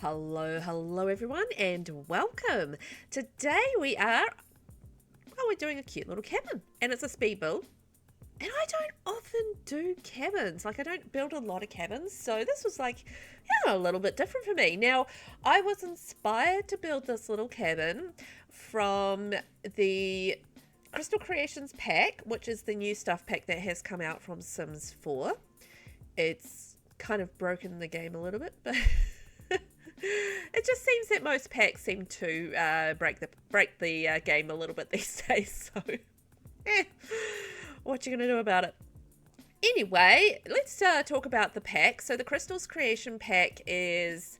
Hello everyone and welcome. Today we're doing a cute little cabin and it's a speed build. And I don't often do cabins, like I don't build a lot of cabins, so this was like, a little bit different for me. Now, I was inspired to build this little cabin from the Crystal Creations pack, which is the new stuff pack that has come out from Sims 4. It's kind of broken the game a little bit, but it just seems that most packs seem to break the game a little bit these days. So, what you gonna do about it? Anyway, let's talk about the pack. So the Crystals Creation pack it's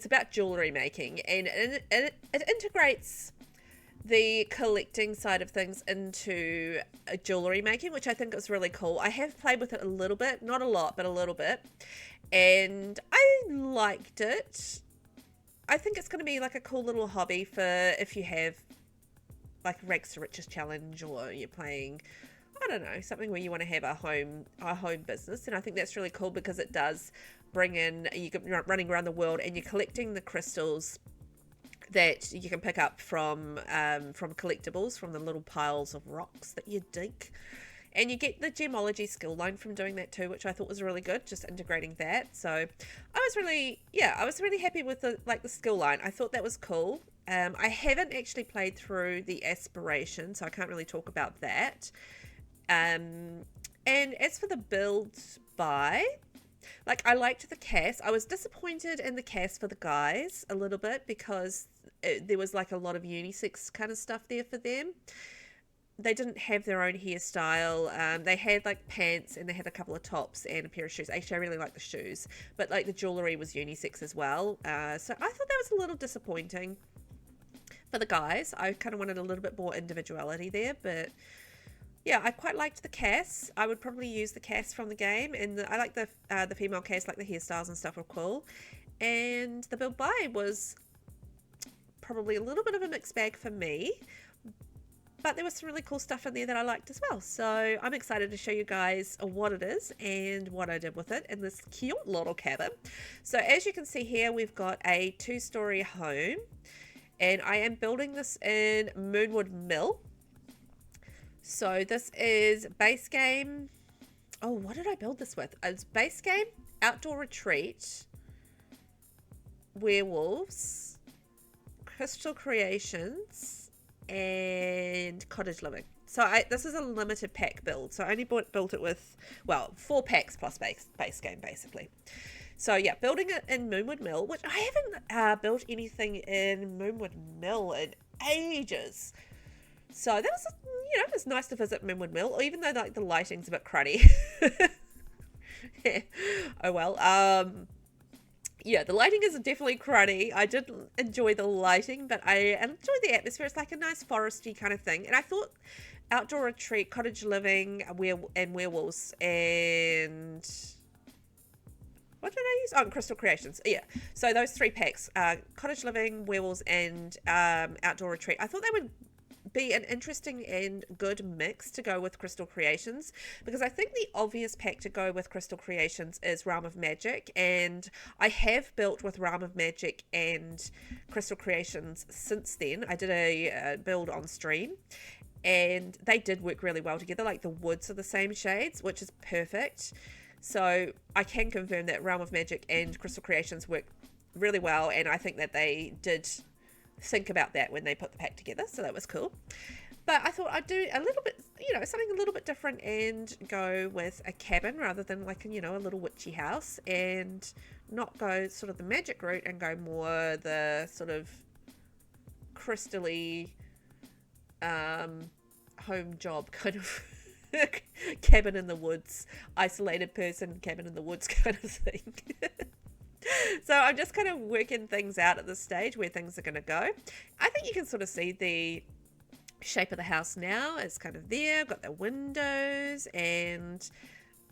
about jewelry making, and it integrates the collecting side of things into jewelry making, which I think is really cool. I have played with it a little bit, not a lot, but a little bit, and I liked it. I think it's going to be like a cool little hobby for if you have like a Rags to Riches challenge, or you're playing, I don't know, something where you want to have a home business. And I think that's really cool because it does bring in, you're running around the world and you're collecting the crystals that you can pick up from collectibles, from the little piles of rocks that you dig. And you get the Gemology skill line from doing that too, which I thought was really good, just integrating that. So I was really happy with the skill line. I thought that was cool. I haven't actually played through the aspiration, so I can't really talk about that. And as for the build I liked the cast. I was disappointed in the cast for the guys a little bit because there was like a lot of unisex kind of stuff there for them. They didn't have their own hairstyle. They had like pants and they had a couple of tops and a pair of shoes. Actually, I really like the shoes, but like the jewelry was unisex as well. So I thought that was a little disappointing for the guys. I kind of wanted a little bit more individuality there, but yeah, I quite liked the cast. I would probably use the cast from the game, and I like the female cast, like the hairstyles and stuff were cool. And the build buy was probably a little bit of a mixed bag for me, but there was some really cool stuff in there that I liked as well. So I'm excited to show you guys what it is and what I did with it in this cute little cabin. So as you can see here, we've got a 2-story home, and I am building this in Moonwood Mill. So this is base game. Oh, what did I build this with? It's base game, outdoor retreat, werewolves, crystal creations, and cottage living. So this is a limited pack build. So I only built it with, 4 packs plus base game basically. So yeah, building it in Moonwood Mill, which I haven't built anything in Moonwood Mill in ages. So that was, it's nice to visit Moonwood Mill, even though like the lighting's a bit cruddy. Yeah. Oh well. Yeah, the lighting is definitely cruddy. I did enjoy the lighting, but I enjoyed the atmosphere. It's like a nice foresty kind of thing. And I thought outdoor retreat, cottage living, and werewolves, and what did I use? Oh, crystal creations. Yeah. So those 3 packs, cottage living, werewolves, and outdoor retreat. I thought they would be an interesting and good mix to go with Crystal Creations, because I think the obvious pack to go with Crystal Creations is Realm of Magic, and I have built with Realm of Magic and Crystal Creations since then. I did a build on stream and they did work really well together. Like the woods are the same shades, which is perfect. So I can confirm that Realm of Magic and Crystal Creations work really well, and I think that they did think about that when they put the pack together, so that was cool. But I thought I'd do a little bit, something a little bit different and go with a cabin rather than like a little witchy house, and not go sort of the magic route and go more the sort of crystally home job kind of cabin in the woods, isolated person cabin in the woods kind of thing. So I'm just kind of working things out at this stage where things are going to go. I think you can sort of see the shape of the house now. It's kind of there. I've got the windows, and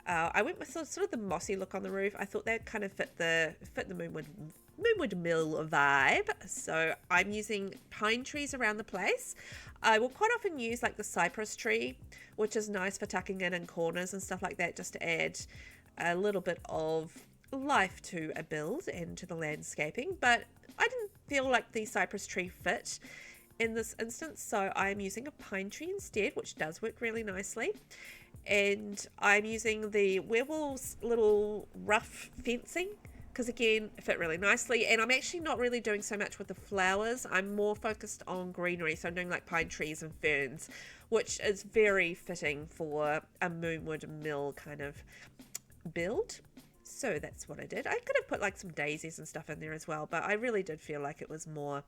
I went with sort of the mossy look on the roof. I thought that kind of fit the Moonwood Mill vibe. So I'm using pine trees around the place. I will quite often use like the cypress tree, which is nice for tucking in corners and stuff like that, just to add a little bit of life to a build and to the landscaping, but I didn't feel like the cypress tree fit in this instance, so I'm using a pine tree instead, which does work really nicely. And I'm using the werewolf's little rough fencing because again it fit really nicely, and I'm actually not really doing so much with the flowers. I'm more focused on greenery, so I'm doing like pine trees and ferns, which is very fitting for a Moonwood Mill kind of build. So that's what I did. I could have put like some daisies and stuff in there as well, but I really did feel like it was more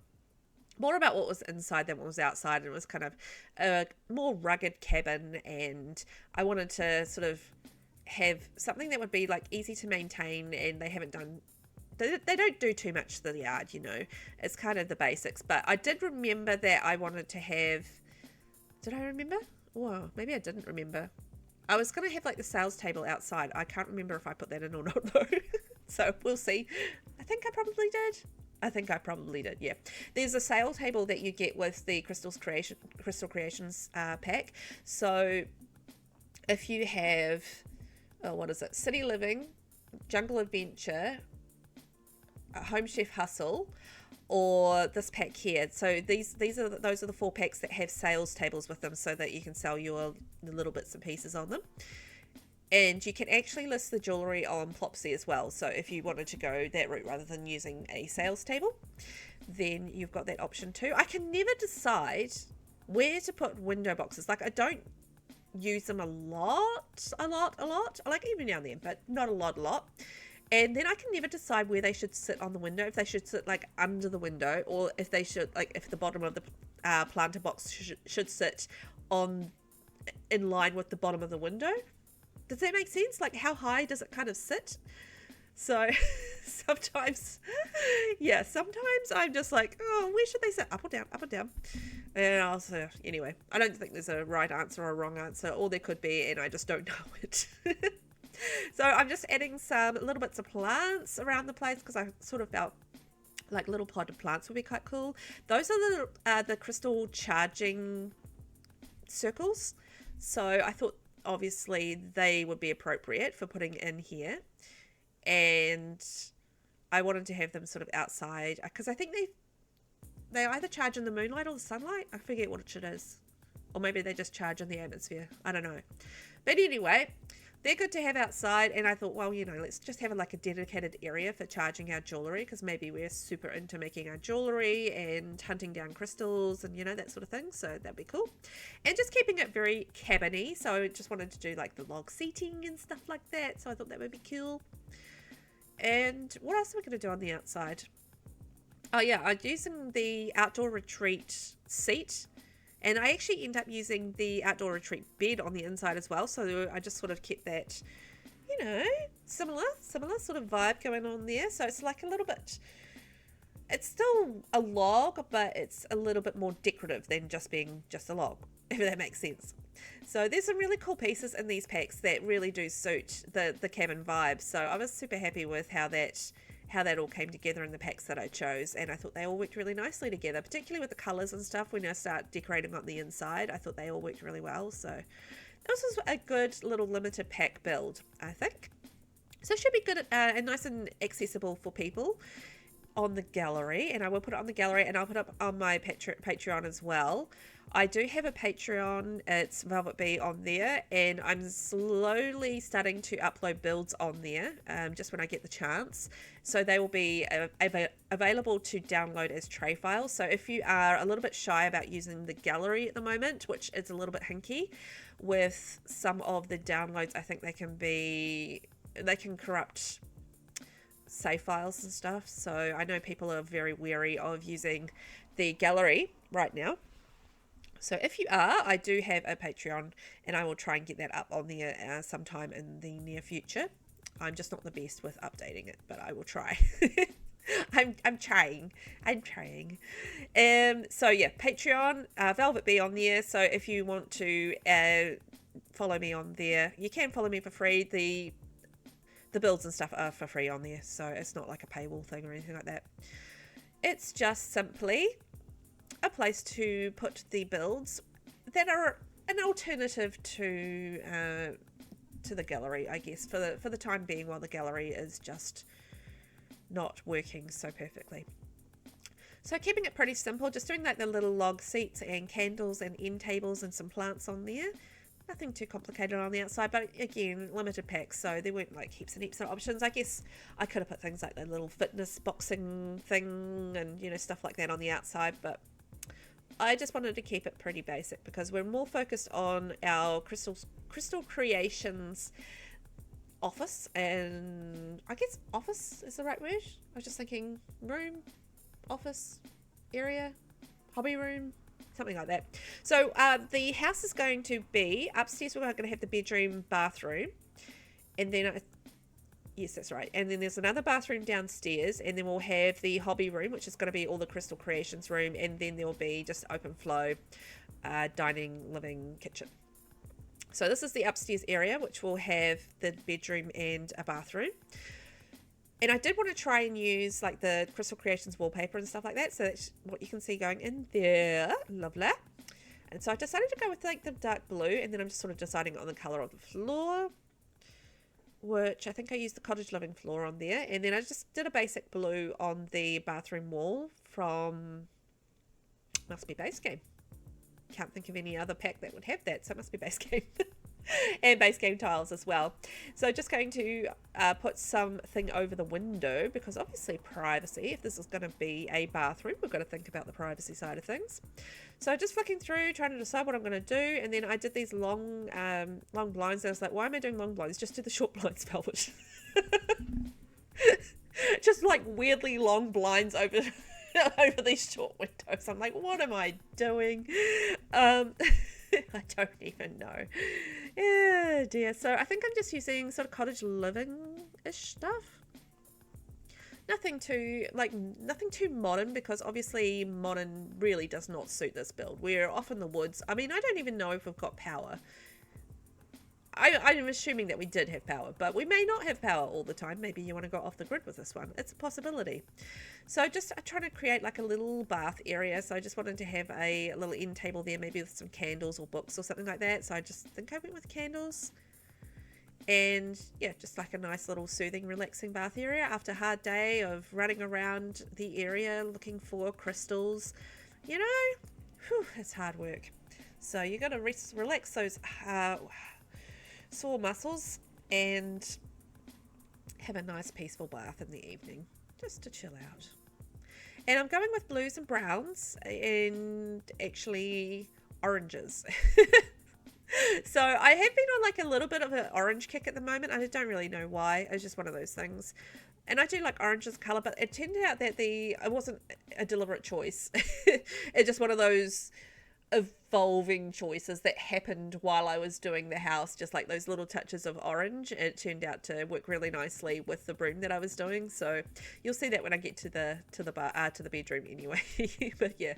about what was inside than what was outside, and it was kind of a more rugged cabin, and I wanted to sort of have something that would be like easy to maintain, and they don't do too much to the yard, you know. It's kind of the basics, but I did remember that I wanted to have, did I remember? Well, maybe I didn't remember. I was going to have like the sales table outside. I can't remember if I put that in or not though. So we'll see. I think I probably did, yeah. There's a sale table that you get with the Crystal Creations pack. So if you have, what is it? City Living, Jungle Adventure, Home Chef Hustle, or this pack here. So those are the 4 packs that have sales tables with them, so that you can sell the little bits and pieces on them. And you can actually list the jewellery on Plopsy as well. So if you wanted to go that route rather than using a sales table, then you've got that option too. I can never decide where to put window boxes. Like, I don't use them a lot. I like even now and then, but not a lot. And then I can never decide where they should sit on the window, if they should sit like under the window, or if they should, like, if the bottom of the planter box should sit in line with the bottom of the window. Does that make sense? Like, how high does it kind of sit? So sometimes I'm just like, oh, where should they sit? Up or down? And I'll say, anyway, I don't think there's a right answer or a wrong answer. Or there could be, and I just don't know it. So I'm just adding some little bits of plants around the place because I sort of felt like little potted plants would be quite cool. Those are the crystal charging circles. So I thought obviously they would be appropriate for putting in here, and I wanted to have them sort of outside because I think they either charge in the moonlight or the sunlight. I forget which it is, or maybe they just charge in the atmosphere. I don't know, but anyway, they're good to have outside. And I thought, well, you know, let's just have like a dedicated area for charging our jewelry, because maybe we're super into making our jewelry and hunting down crystals and, you know, that sort of thing. So that'd be cool. And just keeping it very cabin-y. So I just wanted to do like the log seating and stuff like that. So I thought that would be cool. And what else are we going to do on the outside? Oh yeah, I'm using the outdoor retreat seat. And I actually end up using the outdoor retreat bed on the inside as well. So I just sort of kept that, you know, similar sort of vibe going on there. So it's like a little bit, it's still a log, but it's a little bit more decorative than just being just a log, if that makes sense. So there's some really cool pieces in these packs that really do suit the cabin vibe. So I was super happy with how that all came together in the packs that I chose, and I thought they all worked really nicely together, particularly with the colours and stuff. When I start decorating on the inside, I thought they all worked really well. So this was a good little limited pack build, I think. So it should be good and nice and accessible for people on the gallery, and I will put it on the gallery, and I'll put it up on my Patreon as well. I do have a Patreon, it's VelvettB on there, and I'm slowly starting to upload builds on there, just when I get the chance. So they will be available to download as tray files. So if you are a little bit shy about using the gallery at the moment, which is a little bit hinky with some of the downloads, I think they can corrupt save files and stuff. So I know people are very wary of using the gallery right now. So if you are, I do have a Patreon, and I will try and get that up on there sometime in the near future. I'm just not the best with updating it, but I will try. I'm trying. So yeah, Patreon, VelvettB on there. So if you want to follow me on there, you can follow me for free. The builds and stuff are for free on there, so it's not like a paywall thing or anything like that. It's just simply a place to put the builds that are an alternative to the gallery, I guess, for the time being, while the gallery is just not working so perfectly. So keeping it pretty simple, just doing like the little log seats and candles and end tables and some plants on there. Nothing too complicated on the outside, but again, limited packs, so there weren't like heaps and heaps of options. I guess I could have put things like the little fitness boxing thing and, you know, stuff like that on the outside, but I just wanted to keep it pretty basic because we're more focused on our Crystal Creations office, and I guess office is the right word. I was just thinking room, office, area, hobby room, something like that. So the house is going to be upstairs. We're going to have the bedroom, bathroom, and then yes, that's right. And then there's another bathroom downstairs, and then we'll have the hobby room, which is going to be all the Crystal Creations room, and then there will be just open flow dining, living, kitchen. So this is the upstairs area, which will have the bedroom and a bathroom. And I did want to try and use like the Crystal Creations wallpaper and stuff like that. So that's what you can see going in there. Lovely. And so I decided to go with like the dark blue, and then I'm just sort of deciding on the colour of the floor, which I think I used the cottage living floor on there. And then I just did a basic blue on the bathroom wall from, must be Base Game. Can't think of any other pack that would have that, so it must be Base Game. And Base Game tiles as well. So just going to put something over the window, because obviously privacy, if this is going to be a bathroom, we've got to think about the privacy side of things. So just flicking through, trying to decide what I'm going to do, and then I did these long blinds, and I was like, why am I doing long blinds? Just do the short blinds, Velvet. Just like weirdly long blinds over over these short windows. I'm like, what am I doing? I don't even know. Yeah, dear. So I think I'm just using sort of cottage living-ish stuff. Nothing too modern, because obviously modern really does not suit this build. We're off in the woods. I mean, I don't even know if we've got power. I'm assuming that we did have power, but we may not have power all the time. Maybe you want to go off the grid with this one. It's a possibility. So just trying to create like a little bath area. So I just wanted to have a little end table there, maybe with some candles or books or something like that. So I just think I went with candles. And yeah, just like a nice little soothing, relaxing bath area after a hard day of running around the area looking for crystals. You know, whew, it's hard work. So you got to relax those sore muscles and have a nice peaceful bath in the evening just to chill out. And I'm going with blues and browns and actually oranges. So I have been on like a little bit of an orange kick at the moment. I don't really know why. It's just one of those things. And I do like orange as a colour, but it turned out that it wasn't a deliberate choice. It's just one of those evolving choices that happened while I was doing the house, just like those little touches of orange. It turned out to work really nicely with the broom that I was doing, so you'll see that when I get to the bedroom anyway. But yeah,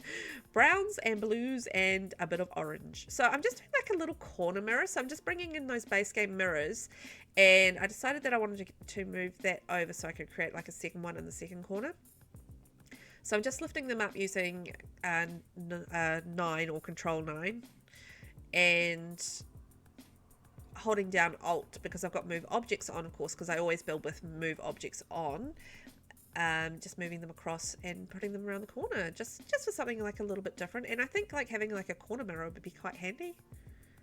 browns and blues and a bit of orange. So I'm just doing like a little corner mirror, so I'm just bringing in those Base Game mirrors, and I decided that I wanted to move that over so I could create like a second one in the second corner. So I'm just lifting them up using 9 or Control 9 and holding down Alt, because I've got Move Objects on, of course, because I always build with Move Objects on. Just moving them across and putting them around the corner, just for something like a little bit different. And I think like having like a corner mirror would be quite handy,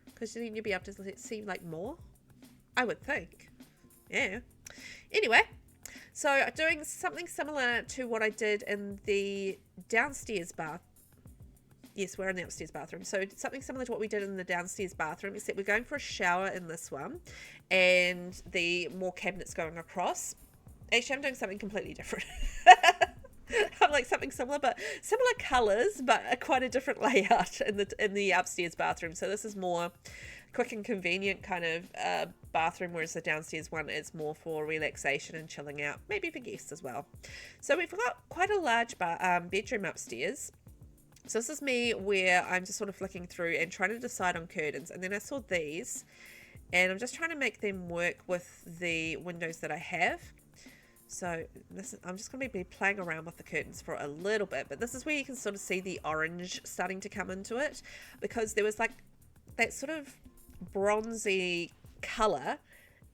because then you'd be able to see like more, I would think. Yeah. Anyway. So doing something similar to what I did in the downstairs bath. Yes, we're in the upstairs bathroom. So something similar to what we did in the downstairs bathroom, except we're going for a shower in this one, and the more cabinets going across. Actually, I'm doing something completely different. I'm like something similar, but similar colours, but quite a different layout in the upstairs bathroom. So this is more quick and convenient kind of bathroom, whereas the downstairs one is more for relaxation and chilling out, maybe for guests as well. So we've got quite a large bedroom upstairs. So this is me where I'm just sort of flicking through and trying to decide on curtains, and then I saw these and I'm just trying to make them work with the windows that I have. So I'm just going to be playing around with the curtains for a little bit, but this is where you can sort of see the orange starting to come into it, because there was like that sort of bronzy colour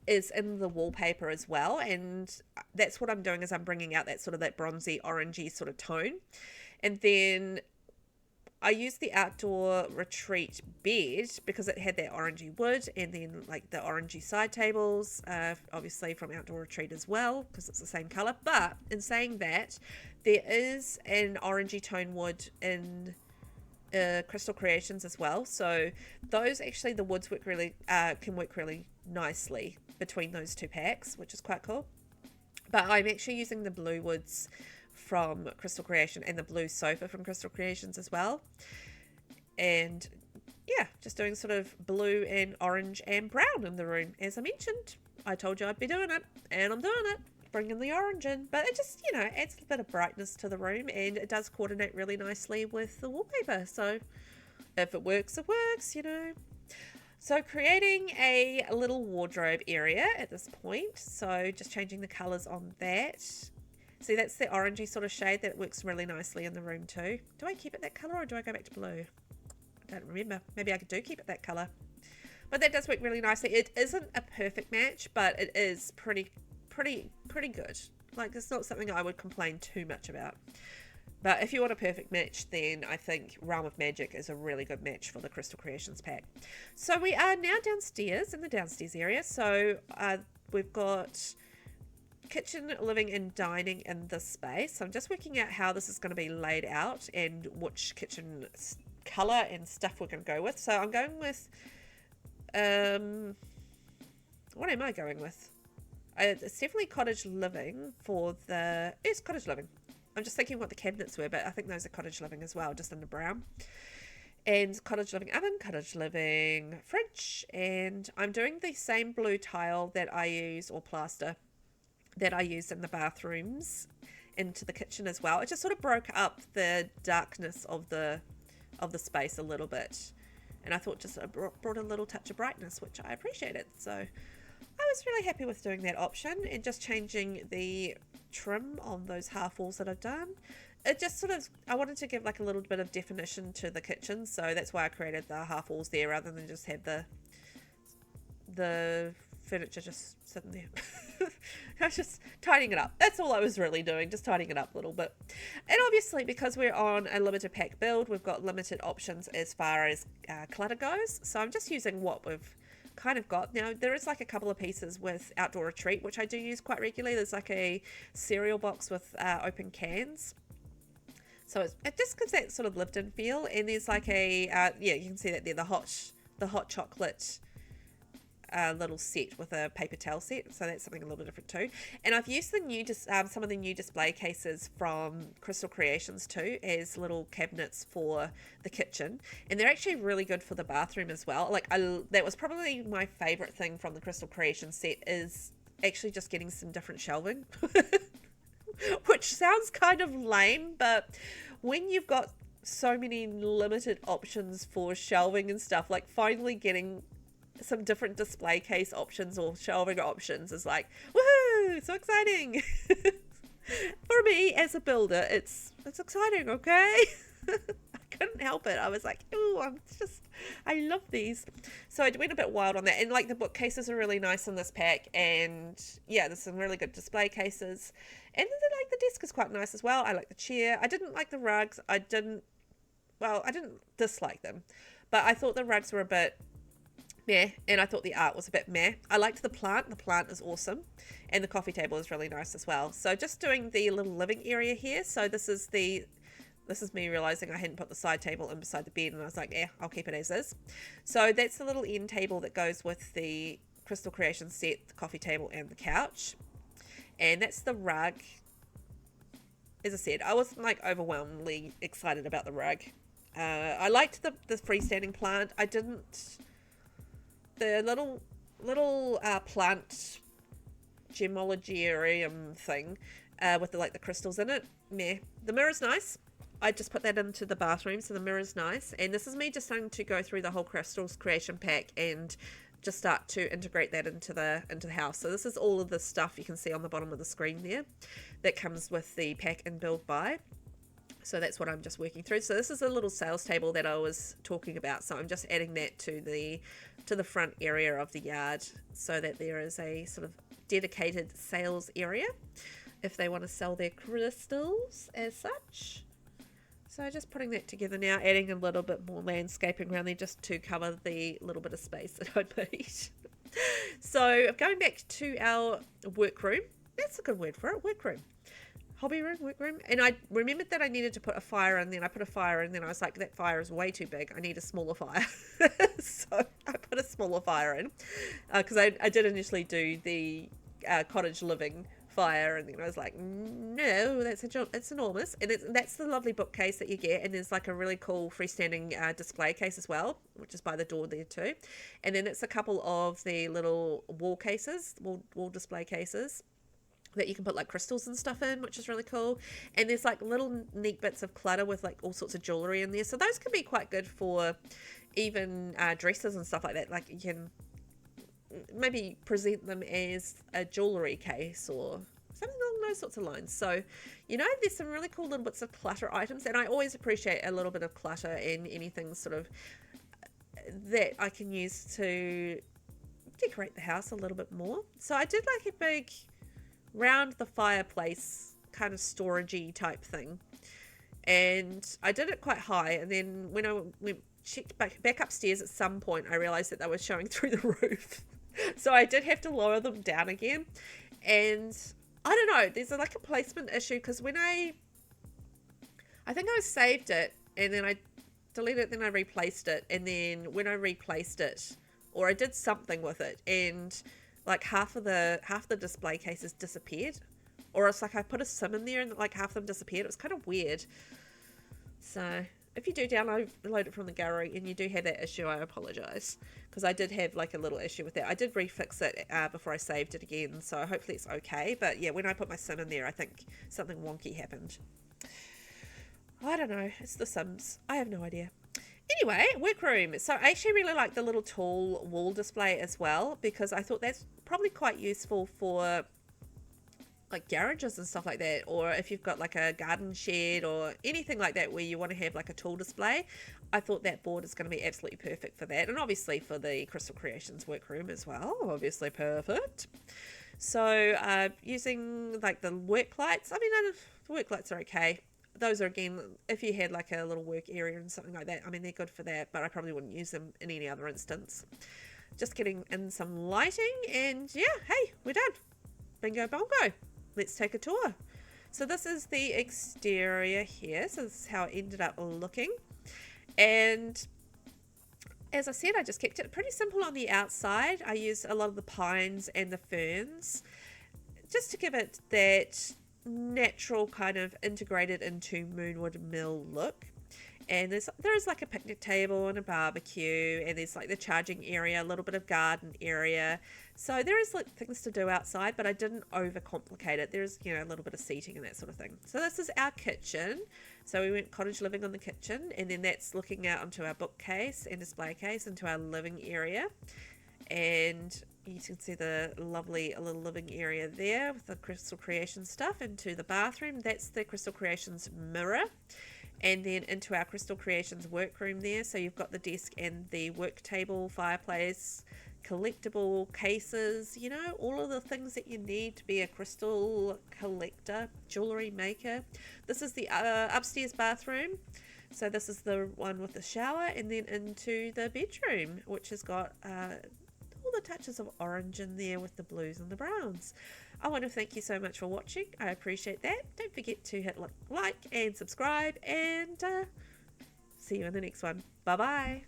is in the wallpaper as well, and that's what I'm doing, is I'm bringing out that sort of that bronzy orangey sort of tone. And then I used the outdoor retreat bed because it had that orangey wood, and then like the orangey side tables, obviously from outdoor retreat as well, because it's the same color. But in saying that, there is an orangey tone wood in Crystal Creations as well, so those actually, the woods work really can work really nicely between those two packs, which is quite cool. But I'm actually using the blue woods from Crystal Creation and the blue sofa from Crystal Creations as well, and yeah, just doing sort of blue and orange and brown in the room. As I mentioned, I told you I'd be doing it, and I'm doing it, bringing the orange in, but it just, you know, adds a bit of brightness to the room, and it does coordinate really nicely with the wallpaper. So if it works, it works, you know. So creating a little wardrobe area at this point, so just changing the colors on that. See, that's the orangey sort of shade that works really nicely in the room too. Do I keep it that color, or do I go back to blue? I don't remember. Maybe I do keep it that color, but that does work really nicely. It isn't a perfect match, but it is pretty good. Like, it's not something I would complain too much about. But if you want a perfect match, then I think Realm of Magic is a really good match for the Crystal Creations pack. So we are now downstairs, in the downstairs area. So we've got kitchen, living and dining in this space. So I'm just working out how this is going to be laid out and which kitchen color and stuff we're going to go with. So I'm going with what am I going with? It's definitely cottage living for the... It's cottage living. I'm just thinking what the cabinets were, but I think those are cottage living as well, just in the brown. And cottage living oven, cottage living fridge. And I'm doing the same blue tile that I use, or plaster, that I used in the bathrooms into the kitchen as well. It just sort of broke up the darkness of the space a little bit. And I thought just brought a little touch of brightness, which I appreciated. So I was really happy with doing that option and just changing the trim on those half walls that I've done. It just sort of, I wanted to give like a little bit of definition to the kitchen, so that's why I created the half walls there rather than just have the furniture just sitting there. I was just tidying it up. That's all I was really doing, just tidying it up a little bit. And obviously, because we're on a limited pack build, we've got limited options as far as clutter goes, so I'm just using what we've kind of got. Now there is like a couple of pieces with outdoor retreat which I do use quite regularly. There's like a cereal box with open cans, so it just gives that sort of lived in feel. And there's like a yeah, you can see that there, the hot chocolate little set with a paper towel set, so that's something a little different too. And I've used the new some of the new display cases from Crystal Creations too as little cabinets for the kitchen, and they're actually really good for the bathroom as well. Like, that was probably my favorite thing from the Crystal Creations set, is actually just getting some different shelving. Which sounds kind of lame, but when you've got so many limited options for shelving and stuff, like finally getting some different display case options or shelving options is like, woohoo, so exciting. For me as a builder, it's exciting, okay? I couldn't help it. I was like, ooh, I love these. So I went a bit wild on that. And like, the bookcases are really nice in this pack, and yeah, there's some really good display cases. And then like the desk is quite nice as well. I like the chair. I didn't like the rugs. I didn't dislike them, but I thought the rugs were a bit meh, and I thought the art was a bit meh. I liked the plant is awesome, and the coffee table is really nice as well. So just doing the little living area here. So this is me realizing I hadn't put the side table in beside the bed, and I was like, I'll keep it as is. So that's the little end table that goes with the Crystal Creations set, the coffee table and the couch. And that's the rug. As I said, I wasn't like overwhelmingly excited about the rug. I liked the freestanding plant. I didn't... The little plant gemology thing with the crystals in it, meh. The mirror's nice. I just put that into the bathroom, so the mirror's nice. And this is me just starting to go through the whole Crystals Creation pack and just start to integrate that into the house. So this is all of the stuff you can see on the bottom of the screen there that comes with the pack and build by. So that's what I'm just working through. So this is a little sales table that I was talking about. So I'm just adding that to the front area of the yard so that there is a sort of dedicated sales area if they want to sell their crystals as such. So just putting that together now, adding a little bit more landscaping around there just to cover the little bit of space that I made. So going back to our workroom. That's a good word for it, workroom. Hobby room, workroom. And I remembered that I needed to put a fire in, then I put a fire in, then I was like, that fire is way too big. I need a smaller fire. So I put a smaller fire in because I did initially do the cottage living fire, and then I was like, no, it's enormous. And that's the lovely bookcase that you get, and there's like a really cool freestanding display case as well, which is by the door there too. And then it's a couple of the little wall display cases that you can put like crystals and stuff in, which is really cool. And there's like little neat bits of clutter with like all sorts of jewelry in there, so those can be quite good for even dresses and stuff like that. Like you can maybe present them as a jewelry case or something along those sorts of lines. So, you know, there's some really cool little bits of clutter items, and I always appreciate a little bit of clutter and anything sort of that I can use to decorate the house a little bit more. So I did like a big round the fireplace kind of storagey type thing, and I did it quite high, and then when I checked back upstairs at some point, I realized that they were showing through the roof. So I did have to lower them down again, and I don't know, there's like a placement issue, because when I think I saved it and then I deleted it, then I replaced it, and then when I replaced it, or I did something with it, and like half the display cases disappeared, or it's like I put a sim in there and like half of them disappeared. It was kind of weird. So if you do download it from the gallery and you do have that issue, I apologize, because I did have like a little issue with that. I did refix it before I saved it again, so hopefully it's okay. But yeah, when I put my sim in there, I think something wonky happened. I don't know, it's the Sims, I have no idea. Anyway, workroom. So I actually really like the little tall wall display as well, because I thought that's probably quite useful for like garages and stuff like that, or if you've got like a garden shed or anything like that where you want to have like a tool display. I thought that board is going to be absolutely perfect for that, and obviously for the Crystal Creations workroom as well, obviously perfect. So using like the work lights, I mean, the work lights are okay. Those are, again, if you had like a little work area and something like that, I mean, they're good for that, but I probably wouldn't use them in any other instance. Just getting in some lighting, and yeah, hey, we're done. Bingo bongo. Let's take a tour. So this is the exterior here. So this is how it ended up looking. And as I said, I just kept it pretty simple on the outside. I used a lot of the pines and the ferns just to give it that natural kind of integrated into Moonwood Mill look. And there's like a picnic table and a barbecue, and there's like the charging area, a little bit of garden area. So there is like things to do outside, but I didn't overcomplicate it. There's, you know, a little bit of seating and that sort of thing. So this is our kitchen. So we went cottage living on the kitchen, and then that's looking out onto our bookcase and display case into our living area. And you can see the lovely little living area there with the Crystal Creations stuff. Into the bathroom, that's the Crystal Creations mirror. And then into our Crystal Creations workroom there. So you've got the desk and the work table, fireplace, collectible cases, you know, all of the things that you need to be a crystal collector, jewelry maker. This is the upstairs bathroom. So this is the one with the shower, and then into the bedroom, which has got all the touches of orange in there with the blues and the browns. I want to thank you so much for watching. I appreciate that. Don't forget to hit like and subscribe, and see you in the next one. Bye bye.